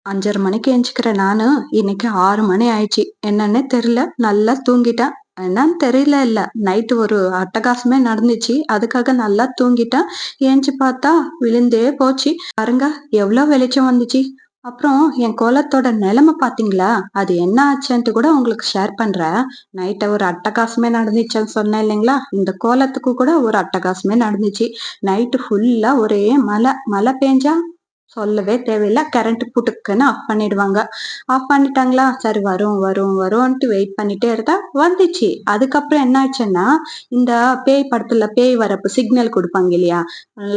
5:30 மணிக்கு எந்திரிக்கிறேன் நானு. இன்னைக்கு 6 மணி ஆயிடுச்சு. என்னன்னே தெரியல. நல்லா தூங்கிட்டேன். என்னன்னு தெரியல இல்ல. நைட்டு ஒரு அட்டகாசமே நடந்துச்சு. அதுக்காக நல்லா தூங்கிட்டேன். ஏந்திச்சு பார்த்தா விழுந்தே போச்சு. பாருங்க எவ்ளோ வெளிச்சம் வந்துச்சு. அப்புறம் என் கோலத்தோட நிலைமை பார்த்தீங்களா? அது என்ன ஆச்சுன்ட்டு கூட உங்களுக்கு ஷேர் பண்றேன். நைட்டு ஒரு அட்டகாசமே நடந்துச்சுன்னு சொன்னேன் இல்லைங்களா? இந்த கோலத்துக்கு கூட ஒரு அட்டகாசமே நடந்துச்சு. நைட்டு ஃபுல்லா ஒரே மழை. மழை பேஞ்சா சொல்லவே தேவையில்ல. கரண்ட் புட்டுக்குன்னு ஆஃப் பண்ணிடுவாங்க. ஆஃப் பண்ணிட்டாங்களா, சரி வரும், வரும், வரும்ன்ட்டு வெயிட் பண்ணிட்டே இருந்தா வந்துச்சு. அதுக்கப்புறம் என்ன ஆச்சுன்னா, இந்த பேய் படத்துல பேய் வரப்ப சிக்னல் குடுப்பாங்க இல்லையா?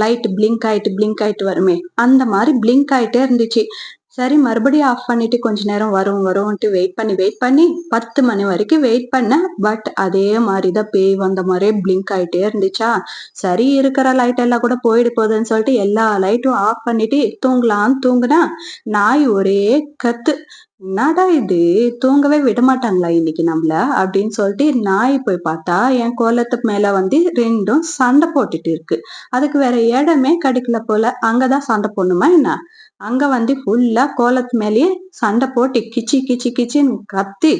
லைட் பிளிங்க் ஆயிட்டு வருமே, அந்த மாரி பிளிங்க் ஆயிட்டே இருந்துச்சு. சரி மறுபடியும் ஆஃப் பண்ணிட்டு கொஞ்ச நேரம் வரும், வரும்ன்ட்டு வெயிட் பண்ணி 10 மணி வரைக்கும் வெயிட் பண்ணேன். பட் அதே மாரி தான் பேய் வந்த மாரியே பிளிங்க் ஆயிட்டே இருந்துச்சா, சரி இருக்கிற லைட் எல்லாம் கூட போயிட போதுன்னு சொல்லிட்டு எல்லா லைட்டும் ஆஃப் பண்ணிட்டு தூங்கலான்னு தூங்குனா, நாய் ஒரே கத்து. என்னடா இது தூங்கவே விட மாட்டாங்களா இன்னைக்கு நம்மள அப்படின்னு சொல்லிட்டு நாய் போய் பார்த்தா என் கோலத்துக்கு மேல வந்து ரெண்டும் சண்டை போட்டுட்டு இருக்கு. அதுக்கு வேற இடமே கிடைக்கல போல. அங்கதான் சண்டை போடணுமா என்ன? அங்க வந்து ஃபுல்லா கோலத்து மேலேயே சண்டை போட்டு கிச்சி கிச்சி கிச்சின்னு கத்தி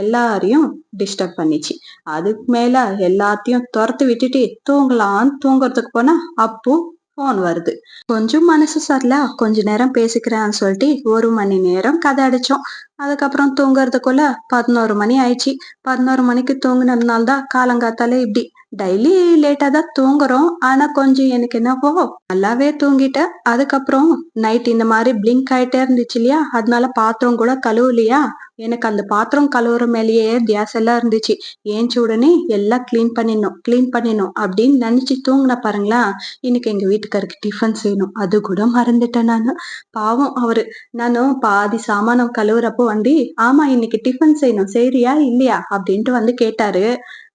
எல்லாரையும் டிஸ்டர்ப் பண்ணிச்சு. அதுக்கு மேல எல்லாத்தையும் துரத்தி விட்டுட்டு தூங்கலான்னு தூங்குறதுக்கு போனா அப்போ போன் வருது. கொஞ்சம் மனசு சரியில்ல, கொஞ்ச நேரம் பேசிக்கிறேன்னு சொல்லிட்டு 1 மணி நேரம் கதை அடிச்சோம். அதுக்கப்புறம் தூங்குறதுக்குள்ள 11 மணி ஆயிடுச்சு. 11 மணிக்கு தூங்குனதுனால தான் காலங்காத்தாலே இப்படி டெய்லி லேட்டா தான் தூங்குறோம். ஆனா கொஞ்சம் எனக்கு என்னவோ நல்லாவே தூங்கிட்டேன். அதுக்கப்புறம் நைட் இந்த மாதிரி பிளிங்க் ஆயிட்டே இருந்துச்சு இல்லையா, அதனால பாத்திரம் கூட கழுவலையா, எனக்கு அந்த பாத்திரம் கழுவுற மேலேயே கேஸ் எல்லாம் இருந்துச்சு. ஏஞ்ச உடனே எல்லாம் கிளீன் பண்ணிடணும் அப்படின்னு நினைச்சு தூங்குன பாருங்களா. இன்னைக்கு எங்க வீட்டுக்காருக்கு டிஃபன் செய்யணும். அது கூட மறந்துட்டேன் நானு. பாவம் அவரு. நானும் பாதி சாமானம் கழுவுறப்போ வந்து, ஆமா இன்னைக்கு டிஃபன் செய்யணும், செய்றியா இல்லையா அப்படின்ட்டு வந்து கேட்டாரு.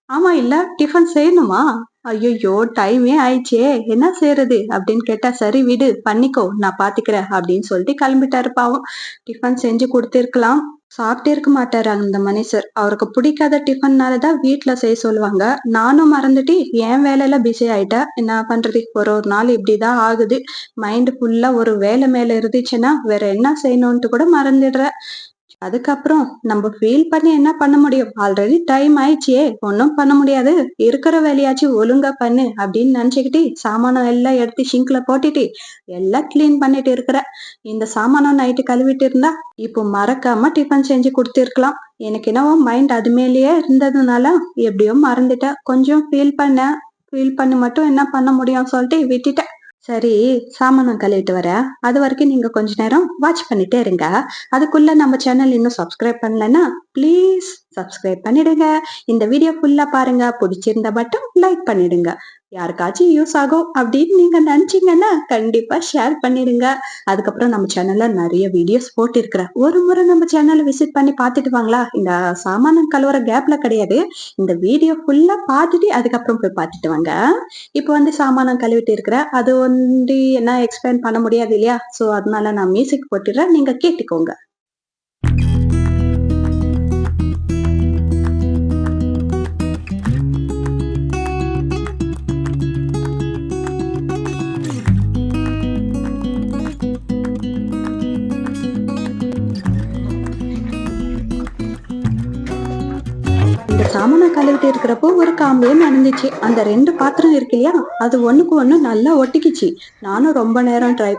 ஆமா இல்ல டிஃபன் செய்யணுமா? ஐயையோ டைமே ஆயிடுச்சே என்ன செய்யறது அப்படின்னு கேட்டா, சரி விடு பண்ணிக்கோ நான் பாத்துக்கிறேன் அப்படின்னு சொல்லிட்டு கிளம்பிட்டாரு பாவம். டிஃபன் செஞ்சு கொடுத்திருக்கலாம். சாப்பிட்டே இருக்க மாட்டாரு அந்த மனுஷர். அவருக்கு பிடிக்காத டிஃபன்னாலதான் வீட்டுல செய்ய சொல்லுவாங்க. நானும் மறந்துட்டு என் வேலையில பிஸி ஆயிட்டேன். என்ன பண்றது, ஒரு ஒரு நாள் இப்படிதான் ஆகுது. மைண்ட் ஃபுல்லா ஒரு வேலை மேல இருந்துச்சுன்னா வேற என்ன செய்யணும்ட்டு கூட மறந்துடுறேன். அதுக்கப்புறம் நம்ம ஃபீல் பண்ணி என்ன பண்ண முடியும்? ஆல்ரெடி டைம் ஆயிடுச்சே, ஒன்னும் பண்ண முடியாது. இருக்கிற வேலையாச்சும் ஒழுங்கா பண்ணு அப்படின்னு நினைச்சுக்கிட்டு சாமானம் எல்லாம் எடுத்து சிங்க்ல போட்டுட்டு எல்லாம் கிளீன் பண்ணிட்டு இருக்கிறேன். இந்த சாமானம் நைட்டு கழுவிட்டு இருந்தா இப்போ மறக்காம டிஃபன் செஞ்சு கொடுத்திருக்கலாம். எனக்கு என்னவோ மைண்ட் அது மேலேயே இருந்ததுனால எப்படியோ மறந்துட்டேன். கொஞ்சம் ஃபீல் பண்ணி மட்டும் என்ன பண்ண முடியும்னு சொல்லிட்டு விட்டுட்டேன். சரி, சாமானம் கழுவிட்டு வரேன். அது வரைக்கும் நீங்க கொஞ்ச நேரம் வாட்ச் பண்ணிட்டே இருங்க. அதுக்குள்ள நம்ம சேனல் இன்னும் சப்ஸ்கிரைப் பண்ணலன்னா ப்ளீஸ் சப்ஸ்கிரைப் பண்ணிடுங்க. இந்த வீடியோ ஃபுல்லா பாருங்க. பிடிச்சிருந்தா மட்டும் லைக் பண்ணிடுங்க. யாருக்காச்சும் யூஸ் ஆகும் அப்படின்னு நீங்க நினைச்சீங்கன்னா கண்டிப்பா ஷேர் பண்ணிடுங்க. அதுக்கப்புறம் நம்ம சேனல்ல நிறைய வீடியோஸ் போட்டு இருக்கிறேன். ஒரு முறை நம்ம சேனலை விசிட் பண்ணி பார்த்துட்டு வாங்களா. இந்த சாமானம் கழுவுற கேப்ல கிடையாது. இந்த வீடியோ ஃபுல்லா பார்த்துட்டு அதுக்கப்புறம் போய் பார்த்துட்டு வாங்க. இப்போ வந்து சாமானம் கழுவிட்டு இருக்கிறேன். அது வந்து என்ன எக்ஸ்பிளைன் பண்ண முடியாது இல்லையா? சோ அதனால நான் மியூசிக் போட்டுடுறேன். நீங்க கேட்டுக்கோங்க. இந்த சாமானம் கழுவிட்டு இருக்கிறப்போ ஒரு காமெடியே நடந்துச்சு. அந்த 2 பாத்திரம் இருக்கு இல்லையா, அது ஒண்ணுக்கு ஒண்ணு நல்லா ஒட்டிக்கிச்சு. நானும் ரொம்ப நேரம் ட்ரை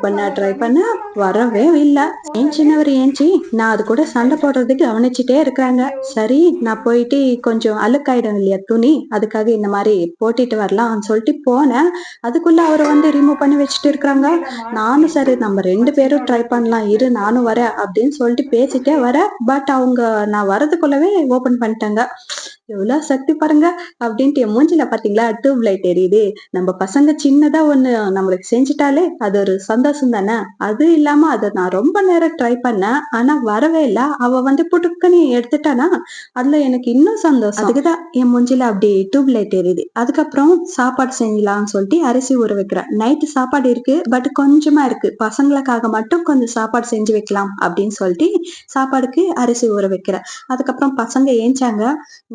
பண்ண வரவே இல்ல. என் சின்னவர் ஏஞ்சி நான் அது கூட சண்டை போடுறதுக்கு கவனிச்சுட்டே இருக்கிறாங்க. சரி நான் போயிட்டு கொஞ்சம் அழுக்காயிடும் இல்லையா துணி, அதுக்காக இந்த மாதிரி போட்டுட்டு வரலாம்னு சொல்லிட்டு போனேன். அதுக்குள்ள அவரை வந்து ரிமூவ் பண்ணி வச்சுட்டு இருக்கிறாங்க. நானும் சரி நம்ம 2 பேரும் ட்ரை பண்ணலாம் இரு நானும் வரேன் அப்படின்னு சொல்லிட்டு பேசிட்டே வரேன். பட் அவங்க நான் வரதுக்குள்ளவே ஓபன் பண்ணிட்டாங்க. எவ்வளவு சக்தி பாருங்க அப்படின்ட்டு என் மூஞ்சில பாத்தீங்களா டியூப் லைட் எரியுது. நம்ம பசங்க சின்னதா ஒண்ணு நம்மளுக்கு செஞ்சுட்டாலே அது ஒரு சந்தோஷம் தானே. அது இல்லாம அதை நான் ரொம்ப நேரம் ட்ரை பண்ணேன். ஆனா வரவே இல்ல. அவ வந்து புட்டுக்குன்னு எடுத்துட்டானா, அதுல எனக்கு இன்னும் சந்தோஷம். அதுக்குதான் என் மூஞ்சில அப்படி டியூப் லைட் எரியுது. அதுக்கப்புறம் சாப்பாடு செஞ்சலாம்னு சொல்லிட்டு அரிசி ஊற வைக்கிறேன். நைட்டு சாப்பாடு இருக்கு பட் கொஞ்சமா இருக்கு. பசங்களுக்காக மட்டும் கொஞ்சம் சாப்பாடு செஞ்சு வைக்கலாம் அப்படின்னு சொல்லிட்டு சாப்பாடுக்கு அரிசி ஊற வைக்கிறேன். அதுக்கப்புறம் பசங்க ஏஞ்சாங்க.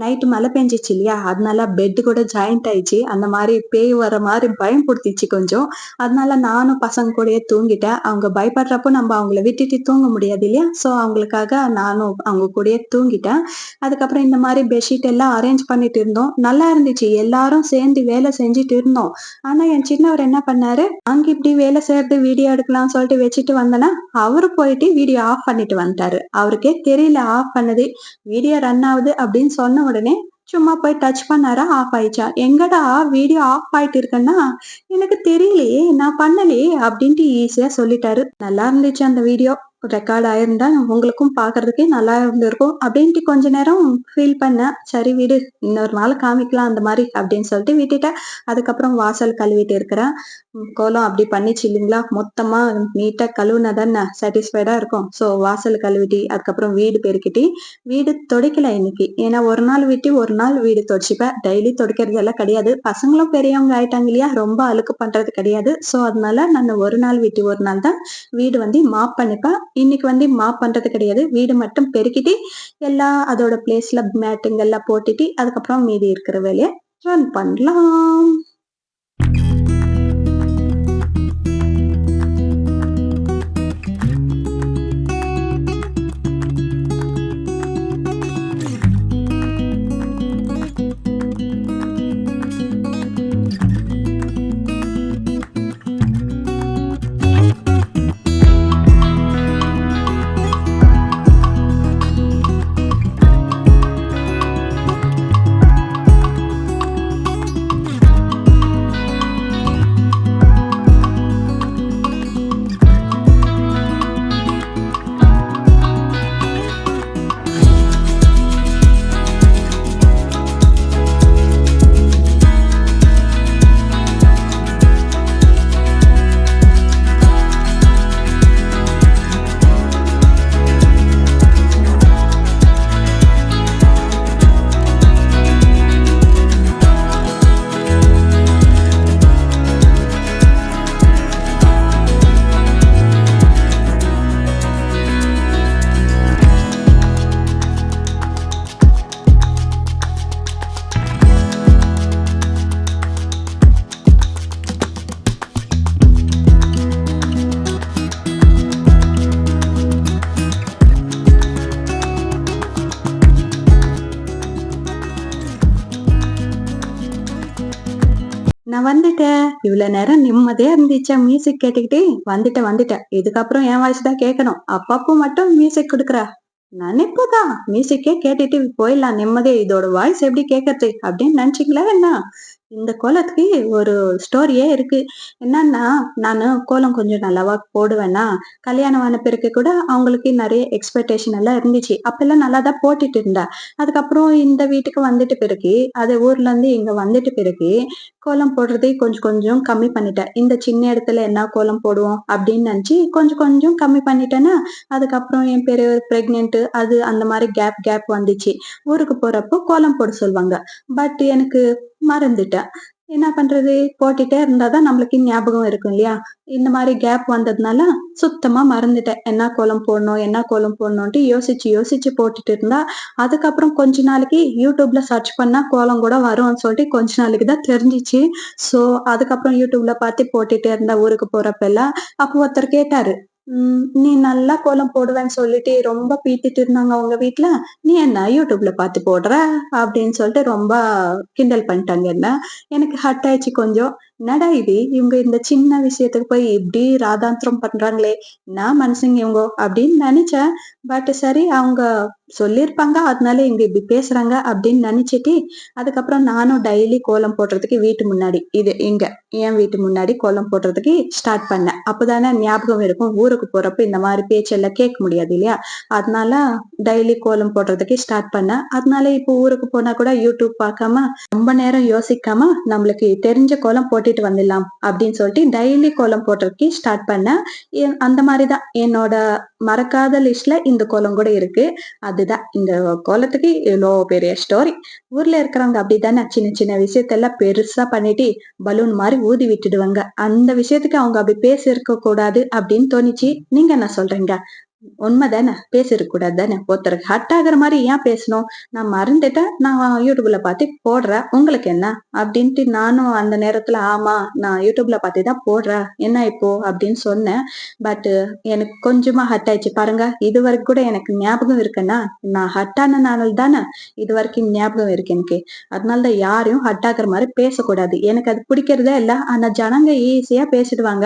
நைட்டு நைட்டு மழை பெஞ்சிச்சு இல்லையா? அதனால பெட் கூட ஜாயிண்ட் ஆயிடுச்சு. அந்த மாரி பேய் வர மாரி பயம்புடுத்திச்சு கொஞ்சம். அதனால நானும் பசங்க கூடயே தூங்கிட்டேன். அவங்க பயப்படுறப்போ நம்ம அவங்கள விட்டுட்டு தூங்க முடியாது இல்லையா? ஸோ அவங்களுக்காக நானும் அவங்க கூடயே தூங்கிட்டேன். அதுக்கப்புறம் இந்த மாரி பெட்ஷீட் எல்லாம் அரேஞ்ச் பண்ணிட்டு இருந்தோம். நல்லா இருந்துச்சு. எல்லாரும் சேர்ந்து வேலை செஞ்சுட்டு இருந்தோம். ஆனா என் சின்னவர் என்ன பண்ணாரு, அங்க இப்படி வேலை செய்றது வீடியோ எடுக்கலாம்னு சொல்லிட்டு வச்சுட்டு வந்தேனா, அவரு போயிட்டு வீடியோ ஆஃப் பண்ணிட்டு வந்துட்டாரு. அவருக்கே தெரியல ஆஃப் பண்ணது. வீடியோ ரன் ஆகுது அப்படின்னு சொன்ன உடனே சும்மா போய் டச் பண்ணாரா, ஆஃப் ஆயிடுச்சா. எங்கடா வீடியோ ஆஃப் ஆயிட்டு இருக்குன்னா, எனக்கு தெரியலையே, நான் பண்ணலையே அப்படின்ட்டு ஈஸியா சொல்லிட்டாரு. நல்லா இருந்துச்சு அந்த வீடியோ. ரெக்கார்ட் ஆயிருந்தா உங்களுக்கும் பார்க்கறதுக்கே நல்லா இருந்திருக்கும் அப்படின்ட்டு கொஞ்ச நேரம் ஃபீல் பண்ணேன். சரி விடு, இன்னொரு நாள் காமிக்கலாம் அந்த மாரி அப்படின்னு சொல்லிட்டு விட்டுட்டேன். அதுக்கப்புறம் வாசல் கழுவிட்டு இருக்கிறேன். கோலம் அப்படி பண்ணிச்சு இல்லைங்களா, மொத்தமா நீட்டா கழுவுனா தானே சாட்டிஸ்ஃபைடா இருக்கும். ஸோ வாசல் கழுவிட்டு, அதுக்கப்புறம் வீடு பெருக்கிட்டு, வீடு துடைக்கல இன்னைக்கு. ஏன்னா ஒரு நாள் விட்டு ஒரு நாள் வீடு துடைச்சுப்பேன். டெய்லி துடைக்கிறது எல்லாம் கிடையாது. பசங்களும் பெரியவங்க ஆயிட்டாங்க இல்லையா, ரொம்ப அழுக்கு பண்றது கிடையாது. ஸோ அதனால நான் ஒரு நாள் விட்டு ஒரு நாள் தான் வீடு வந்து மாப் பண்ணிப்பேன். இன்னைக்கு வந்து மாப் பண்றது கிடையாது. வீடு மட்டும் பெருக்கிட்டு, எல்லாம் அதோட பிளேஸ்ல மேட்டுங்க எல்லாம் போட்டுட்டு, அதுக்கப்புறம் மீதி இருக்கிற வேலைய ரன் பண்ணலாம். நான் வந்துட்டேன். இவ்வளவு நேரம் நிம்மதியா இருந்துச்சா மியூசிக் கேட்டுக்கிட்டு? வந்துட்டேன். இதுக்கப்புறம் என் வாய்ஸ் தான் கேட்கணும். அப்பப்போ மட்டும் மியூசிக் குடுக்குறா. நினைப்புதான். மியூசிக்கே கேட்டுட்டு போயிடலாம் நிம்மதியா. இதோட வாய்ஸ் எப்படி கேட்கறது அப்படின்னு நினைச்சீங்களா என்ன? இந்த கோலத்துக்கு ஒரு ஸ்டோரியே இருக்கு. என்னன்னா, நானு கோலம் கொஞ்சம் நல்லாவா போடுவேனா, கல்யாணம் ஆன பிறகு கூட அவங்களுக்கு நெறைய எக்ஸ்பெக்டேஷன் எல்லாம் இருந்துச்சு. அப்பல்லாம் நல்லா தான் போட்டுட்டு இருந்தேன். அதுக்கப்புறம் இந்த வீட்டுக்கு வந்துட்ட பிறகு, அது ஊர்ல இருந்து இங்க வந்துட்ட பிறகு, கோலம் போடுறதை கொஞ்சம் கொஞ்சம் கம்மி பண்ணிட்டேன். இந்த சின்ன இடத்துல என்ன கோலம் போடுவோம் அப்படின்னு நினைச்சு கொஞ்சம் கொஞ்சம் கம்மி பண்ணிட்டேன்னா, அதுக்கப்புறம் என் பெரியவர் பிரெக்னன்ட் அது அந்த மாரி கேப் வந்துச்சு. ஊருக்கு போறப்போ கோலம் போட சொல்லுவாங்க. பட் எனக்கு மறந்துட்டேன். என்ன பண்றது? போட்டுட்டே இருந்தா தான் நம்மளுக்கு ஞாபகம் இருக்கும் இல்லையா? இந்த மாரி கேப் வந்ததுனால சுத்தமா மறந்துட்டேன். என்ன கோலம் போடணுன்ட்டு யோசிச்சு போட்டுட்டு இருந்தா, அதுக்கப்புறம் கொஞ்ச நாளைக்கு YouTubeல சர்ச் பண்ணா கோலம் கூட வரும்னு சொல்லிட்டு கொஞ்ச நாளைக்கு தான் தெரிஞ்சுச்சு. ஸோ அதுக்கப்புறம் YouTubeல பார்த்து போட்டுட்டே இருந்தா ஊருக்கு போறப்பல்லாம். அப்போ ஒருத்தர் கேட்டாரு. "நீ நல்லா கோலம் போடுவேன்னு சொல்லிட்டு ரொம்ப பீத்திட்டு இருந்தாங்க உங்க வீட்ல. நீ என்ன YouTubeல பார்த்து போடுற?" அப்படின்னு சொல்லிட்டு ரொம்ப கிண்டல் பண்ணிட்டாங்க என்ன. எனக்கு ஹர்ட் ஆயிடுச்சு கொஞ்சம். என்னடா இது! இவங்க இந்த சின்ன விஷயத்துக்கு போய் இப்படி ராதாந்திரம் பண்றாங்களே! என்ன மனுஷங்க இவங்கோ! அப்படின்னு நெனச்சேன். பட் சரி அவங்க சொல்லியிருப்பாங்க. அதனால இவங்க இப்படி பேசுறாங்க அப்படின்னு நெனச்சுட்டு, அதுக்கப்புறம் நானும் டெய்லி கோலம் போடுறதுக்கு வீட்டு முன்னாடி என் வீட்டு முன்னாடி கோலம் போடுறதுக்கு ஸ்டார்ட் பண்ணேன். அப்பதானே ஞாபகம் இருக்கும். ஊருக்கு போறப்ப இந்த மாரி பேச்செல்லாம் கேட்க முடியாது இல்லையா? அதனால டெய்லி கோலம் போடுறதுக்கு ஸ்டார்ட் பண்ணேன். அதனால இப்போ ஊருக்கு போனா கூட YouTube பார்க்காம, ரொம்ப நேரம் யோசிக்காம நம்மளுக்கு தெரிஞ்ச கோலம் போட்டுட்டு வந்துடலாம் அப்படின்னு சொல்லிட்டு டெய்லி கோலம் போடுறதுக்கு ஸ்டார்ட் பண்ணேன். அந்த மாரிதான் என்னோட மறக்காத லிஸ்ட்ல இந்த கோலம் கூட இருக்கு. அதுதான் இந்த கோலத்துக்கு இவ்ளோ பெரிய ஸ்டோரி. ஊர்ல இருக்கிறவங்க அப்படித்தானே சின்ன சின்ன விஷயத்தெல்லாம் பெருசா பண்ணிட்டு பலூன் மாரி ஊதி விட்டுடுவாங்க. அந்த விஷயத்துக்கு அவங்க அப்படி பேசியிருக்க கூடாது அப்படின்னு தோணிச்சு. நீங்க என்ன சொல்றீங்க? உண்மைதானே? பேசிருக்க கூடாது தானே? ஒருத்தருக்கு ஹர்ட் ஆகுற மாரி ஏன் பேசணும்? நான் மறந்துட்டேன். நான் YouTubeல பார்த்து போடுறேன். உங்களுக்கு என்ன? அப்படின்ட்டு நானும் அந்த நேரத்துல, ஆமா நான் YouTubeல பார்த்து தான் போடுறேன். என்ன இப்போ? அப்படின்னு சொன்னேன். பட் எனக்கு கொஞ்சமா ஹர்ட் ஆயிடுச்சு. பாருங்க, இதுவரைக்கும் கூட எனக்கு ஞாபகம் இருக்குன்னா, நான் ஹர்ட் ஆனனால தானே இதுவரைக்கும் ஞாபகம் இருக்கு எனக்கு. அதனால தான் யாரையும் ஹர்ட் ஆகுற மாரி பேசக்கூடாது. எனக்கு அது பிடிக்கிறதே இல்ல. ஆனா ஜனங்க ஈஸியா பேசிடுவாங்க.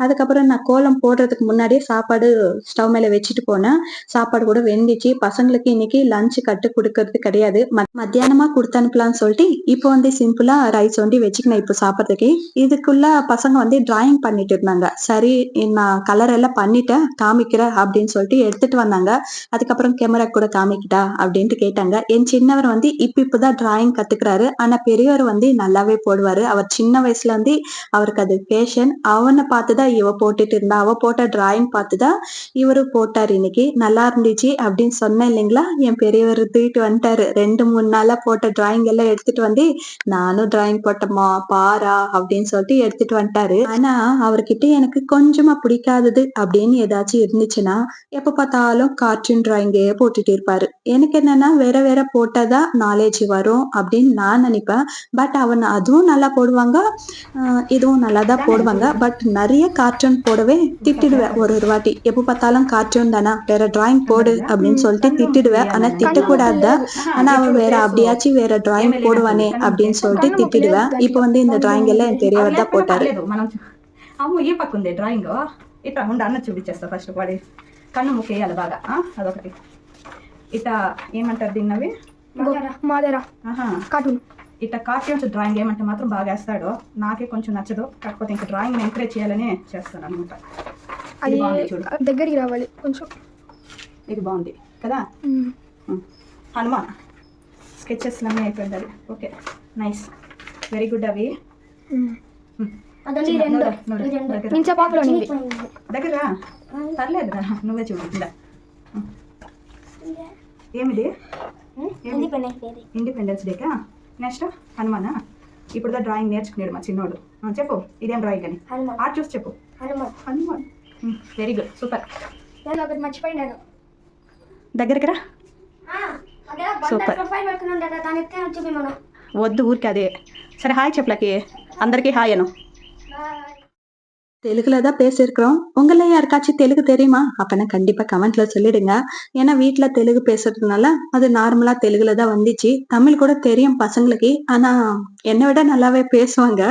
அதுக்கப்புறம் நான் கோலம் போடுறதுக்கு முன்னாடியே சாப்பாடு ஸ்டவ் மேல வச்சுட்டு போனேன். சாப்பாடு கூட வெந்துச்சு. பசங்களுக்கு இன்னைக்கு லஞ்ச் கட்டு குடுக்கறது கிடையாது. மத்தியானமா குடுத்து அனுப்பலாம்னு சொல்லிட்டு, இப்போ வந்து சிம்பிளா ரைஸ் ஒண்டி வச்சுக்கினேன் இப்போ சாப்பிடுறதுக்கு. இதுக்குள்ள பசங்க வந்து டிராயிங் பண்ணிட்டு இருந்தாங்க. சரி நான் கலர் எல்லாம் பண்ணிட்டேன், காமிக்கிறேன் அப்படின்னு சொல்லிட்டு எடுத்துட்டு வந்தாங்க. அதுக்கப்புறம் கேமரா கூட காமிக்கிட்டா அப்படின்ட்டு கேட்டாங்க. என் சின்னவர் வந்து இப்பதான் டிராயிங் கத்துக்கிறாரு. ஆனா பெரியவர் வந்து நல்லாவே போடுவாரு. அவர் சின்ன வயசுல இருந்து அவருக்கு அது பேஷன். அவனை பார்த்துதான் இவ போட்டுட்டு இருந்தா. அவ போட்ட டிராயிங் பார்த்துதான் இவரு போட்டாரு இன்னைக்கு. நல்லா இருந்துச்சு அப்படின்னு சொன்னேன் இல்லைங்களா? என் பெரியவர் தூக்கிட்டு வந்துட்டாரு. 2, 3 நாளா போட்ட டிராயிங் எல்லாம் எடுத்துட்டு வந்து, நானும் டிராயிங் போட்டேம்மா பாரா அப்படின்னு சொல்லிட்டு எடுத்துட்டு வந்துட்டாரு. ஆனா அவர்கிட்ட எனக்கு கொஞ்சமா பிடிக்காதது அப்படின்னு ஏதாச்சும் இருந்துச்சுன்னா, எப்ப பார்த்தாலும் கார்ட்டூன் டிராயிங்கே போட்டுட்டு இருப்பாரு. எனக்கு என்னன்னா வேற வேற போட்டாதான் நாலேஜ் வரும் அப்படின்னு நான் நினைப்பேன். பட் அவன் அதுவும் நல்லா போடுவாங்க. இதுவும் நல்லா தான் போடுவாங்க. பட் நெறைய கார்ட்டூன் போடவே திட்டிடுவேன் ஒரு வாட்டி. எப்ப பார்த்தாலும் கார்ட்டூன் தானா, வேற டிராயிங் போடு அப்படின்னு சொல்லிட்டு திட்டிடுவேன். ஆனா திட்டக்கூடாது தான். ஆனா அவன் வேற அப்படியாச்சும் வேற டிராயிங் போடுவானே அப்படின்னு சொல்லிட்டு திட்டிடுவேன். இப்ப வந்து இந்த டிராயிங் எல்லாம் ఎన్ పెరియవర్ దా పోటారు. మనం అమ్మ ఏ పక్క ఉంది డ్రాయింగ్ ఇట్లా ఉండి అన్న చూపించేస్తా ఫస్ట్ వాడి కన్ను ముక్కేయాలి బాగా అదొకటి ఇట్లా ఏమంటారు దీన్ని అవి మాదేరా కార్టూన్ ఇట్లా కార్టూన్స్ డ్రాయింగ్ ఏమంటే మాత్రం బాగా వేస్తాడు. నాకే కొంచెం నచ్చదు. కాకపోతే ఇంకా డ్రాయింగ్ ఎంకరేజ్ చేయాలనే చేస్తాను అనమాట. అది దగ్గరికి రావాలి కొంచెం. ఇది బాగుంది కదా. హనుమాన్ స్కెచెస్ అన్నీ అయిపోయింది. ఓకే నైస్ వెరీ గుడ్ అవి. దగ్గర పర్లేదు నువ్వే చూడు. ఏమిది ఇండిపెండెన్స్ డేకా. నెక్స్ట్ హనుమానా. ఇప్పుడు దా డ్రాయింగ్ నేర్చుకున్నాడు మా చిన్నోడు. చెప్పు ఇదేం డ్రాయింగ్ అని ఆర్ట్ చూసి చెప్పు. Hanuman very good super. మర్చిపోయినాను దగ్గరికి రా. సూపర్. వద్దు ఊరికి అదే. సరే హాయ్ చెప్పలకి అందరికీ హాయ్ అను. தெலுங்குல தான் பேசியிருக்கிறோம். உங்கள யாருக்காச்சும் தெலுங்கு தெரியுமா? அப்பனா கண்டிப்பா கமெண்ட்ல சொல்லிடுங்க. ஏன்னா வீட்ல தெலுங்கு பேசுறதுனால அது நார்மலா தெலுங்குல தான் வந்துச்சு. தமிழ் கூட தெரியும் பசங்களுக்கு. ஆனா என்னை விட நல்லாவே பேசுவாங்க.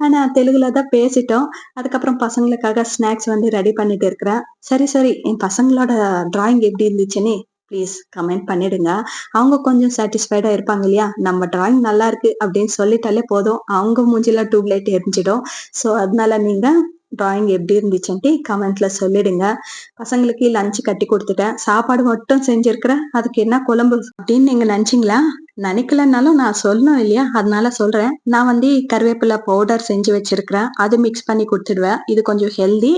ஆனா தெலுங்குல தான் பேசிட்டோம். அதுக்கப்புறம் பசங்களுக்காக ஸ்நாக்ஸ் வந்து ரெடி பண்ணிட்டு இருக்கிறேன். சரி என் பசங்களோட டிராயிங் எப்படி இருந்துச்சுன்னு ப்ளீஸ் கமெண்ட் பண்ணிடுங்க. அவங்க கொஞ்சம் சாட்டிஸ்ஃபைடா இருப்பாங்க இல்லையா? நம்ம டிராயிங் நல்லா இருக்கு அப்படின்னு சொல்லிட்டாலே போதும். அவங்க மூஞ்சில டியூப்லைட் எரிஞ்சிடும். ஸோ அதனால நீங்க டிராயிங் எப்படி இருந்துச்சுன்ட்டு கமெண்ட்ல சொல்லிடுங்க. பசங்களுக்கு லஞ்ச் கட்டி கொடுத்துட்டேன். சாப்பாடு மட்டும் செஞ்சிருக்கிறேன். அதுக்கு என்ன குழம்பு அப்படின்னு நீங்க நினைச்சீங்களா? நினைக்கலன்னாலும் நான் சொல்லணும் இல்லையா? அதனால சொல்றேன். நான் வந்து கருவேப்பிலை பவுடர் செஞ்சு வச்சிருக்கிறேன். அது மிக்ஸ் பண்ணி கொடுத்துடுவேன். இது கொஞ்சம் ஹெல்தி.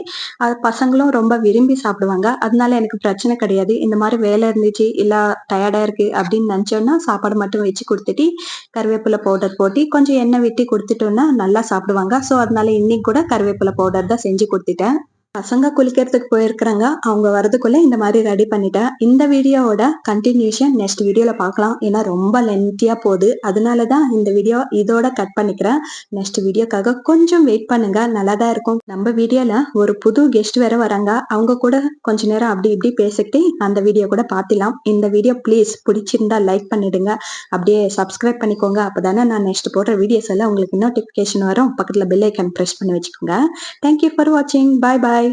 அது பசங்களும் ரொம்ப விரும்பி சாப்பிடுவாங்க. அதனால எனக்கு பிரச்சனை கிடையாது. இந்த மாதிரி வேலை இருந்துச்சு இல்ல டயர்டா இருக்கு அப்படின்னு நினைச்சோன்னா சாப்பாடு மட்டும் வச்சு கொடுத்துட்டு கருவேப்பிலை பவுடர் போட்டு கொஞ்சம் எண்ணெய் விட்டு கொடுத்துட்டோம்னா நல்லா சாப்பிடுவாங்க. ஸோ அதனால இன்னைக்கு கூட கருவேப்பிலை பவுடர் தான் செஞ்சு கொடுத்துட்டேன். பசங்க குளிக்கிறதுக்கு போயிருக்கிறாங்க. அவங்க வரதுக்குள்ள இந்த மாதிரி ரெடி பண்ணிட்டேன். இந்த வீடியோவோட கண்டினியூஷன் நெக்ஸ்ட் வீடியோல பார்க்கலாம். ஏன்னா ரொம்ப லென்த்தியா போகுது. அதனாலதான் இந்த வீடியோ இதோட கட் பண்ணிக்கிறேன். நெக்ஸ்ட் வீடியோக்காக கொஞ்சம் வெயிட் பண்ணுங்க. நல்லாதான் இருக்கும். நம்ம வீடியோல ஒரு புது கெஸ்ட் வேற வராங்க. அவங்க கூட கொஞ்ச நேரம் அப்படி இப்படி பேசிக்கிட்டு அந்த வீடியோ கூட பார்த்திடலாம். இந்த வீடியோ ப்ளீஸ் பிடிச்சிருந்தா லைக் பண்ணிடுங்க. அப்படியே சப்ஸ்கிரைப் பண்ணிக்கோங்க. அப்பதானே நான் நெக்ஸ்ட் போடுற வீடியோஸ் எல்லாம் உங்களுக்கு நோட்டிபிகேஷன் வரும். பக்கத்துல பெல் ஐக்கான் பிரஸ் பண்ணி வச்சுக்கோங்க. தேங்க்யூ ஃபார் வாட்சிங். பாய் பாய்.